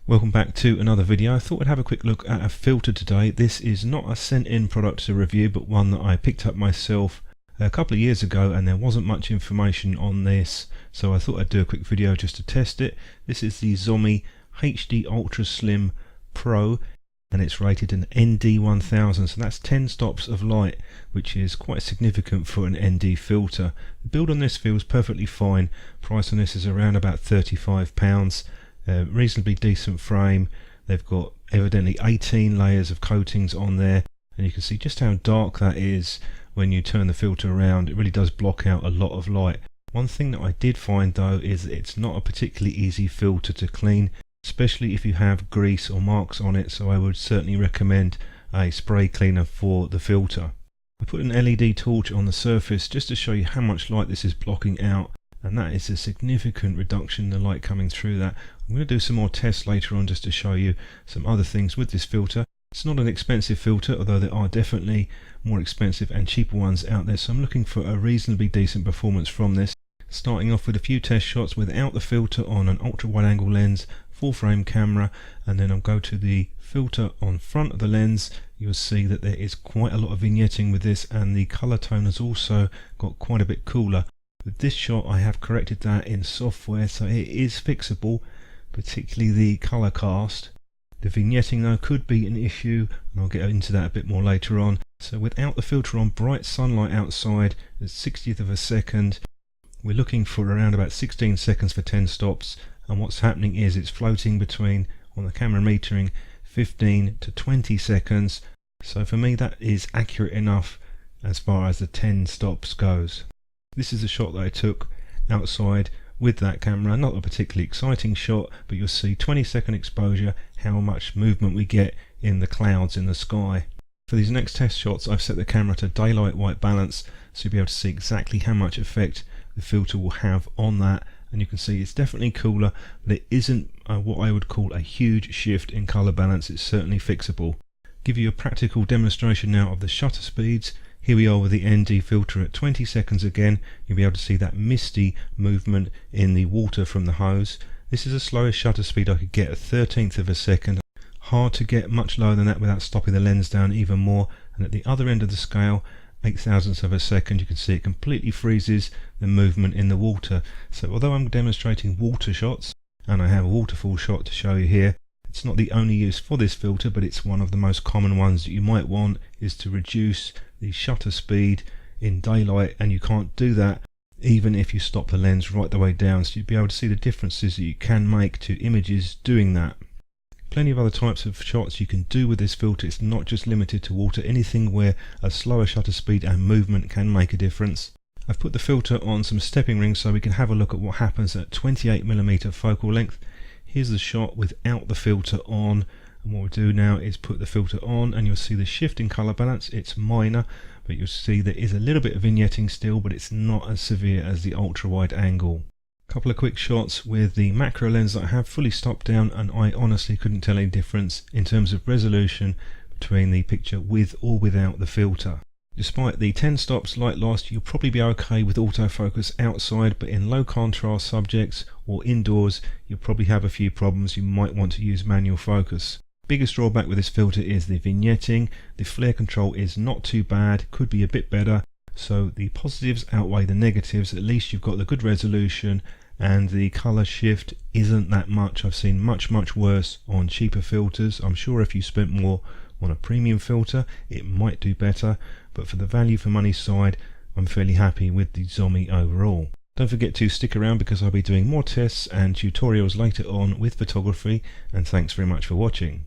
Welcome back to another video. I thought I'd have a quick look at a filter today. This is not a sent-in product to review, but one that I picked up myself a couple of years ago, and there wasn't much information on this, so I thought I'd do a quick video just to test it. This is the Zomei HD Ultra Slim Pro, and it's rated an ND1000, so that's 10 stops of light, which is quite significant for an ND filter. The build on this feels perfectly fine. Price on this is around about £35. Reasonably decent frame. They've got evidently 18 layers of coatings on there, and you can see just how dark that is when you turn the filter around. It really does block out a lot of light. One thing that I did find though is that it's not a particularly easy filter to clean, especially if you have grease or marks on it, so I would certainly recommend a spray cleaner for the filter. I put an LED torch on the surface just to show you how much light this is blocking out, and that is a significant reduction in the light coming through that. I'm going to do some more tests later on just to show you some other things with this filter. It's not an expensive filter, although there are definitely more expensive and cheaper ones out there, so I'm looking for a reasonably decent performance from this. Starting off with a few test shots without the filter on an ultra wide angle lens, full frame camera, and then I'll go to the filter on front of the lens. You'll see that there is quite a lot of vignetting with this, and the color tone has also got quite a bit cooler. With this shot I have corrected that in software, so it is fixable, particularly the color cast. The vignetting though could be an issue, and I'll get into that a bit more later on. So without the filter on, bright sunlight outside at 60th of a second, we're looking for around about 16 seconds for 10 stops, and what's happening is it's floating between, on the camera metering, 15 to 20 seconds. So for me that is accurate enough as far as the 10 stops goes. This is a shot that I took outside with that camera, not a particularly exciting shot, but you'll see 20-second exposure, how much movement we get in the clouds in the sky. For these next test shots I've set the camera to daylight white balance, so you'll be able to see exactly how much effect the filter will have on that, and you can see it's definitely cooler, but it isn't what I would call a huge shift in color balance. It's certainly fixable. Give you a practical demonstration now of the shutter speeds. Here we are with the ND filter at 20 seconds again. You'll be able to see that misty movement in the water from the hose. This is the slowest shutter speed I could get, a 13th of a second. Hard to get much lower than that without stopping the lens down even more. And at the other end of the scale, 8,000ths of a second, you can see it completely freezes the movement in the water. So although I'm demonstrating water shots, and I have a waterfall shot to show you here, it's not the only use for this filter, but it's one of the most common ones that you might want, is to reduce the shutter speed in daylight, and you can't do that even if you stop the lens right the way down, so you'll be able to see the differences that you can make to images doing that. Plenty of other types of shots you can do with this filter. It's not just limited to water. Anything where a slower shutter speed and movement can make a difference. I've put the filter on some stepping rings so we can have a look at what happens at 28mm focal length. Here's the shot without the filter on, and what we'll do now is put the filter on, and you'll see the shift in color balance. It's minor, but you'll see there is a little bit of vignetting still, but it's not as severe as the ultra wide angle. A couple of quick shots with the macro lens that I have fully stopped down, and I honestly couldn't tell any difference in terms of resolution between the picture with or without the filter. Despite the 10 stops light loss, you'll probably be okay with autofocus outside, but in low contrast subjects or indoors you'll probably have a few problems. You might want to use manual focus. Biggest drawback with this filter is the vignetting. The flare control is not too bad, could be a bit better, so the positives outweigh the negatives. At least you've got the good resolution, and the color shift isn't that much. I've seen much worse on cheaper filters. I'm sure if you spent more on a premium filter it might do better, but for the value for money side I'm fairly happy with the Zomei overall. Don't forget to stick around because I'll be doing more tests and tutorials later on with photography, and thanks very much for watching.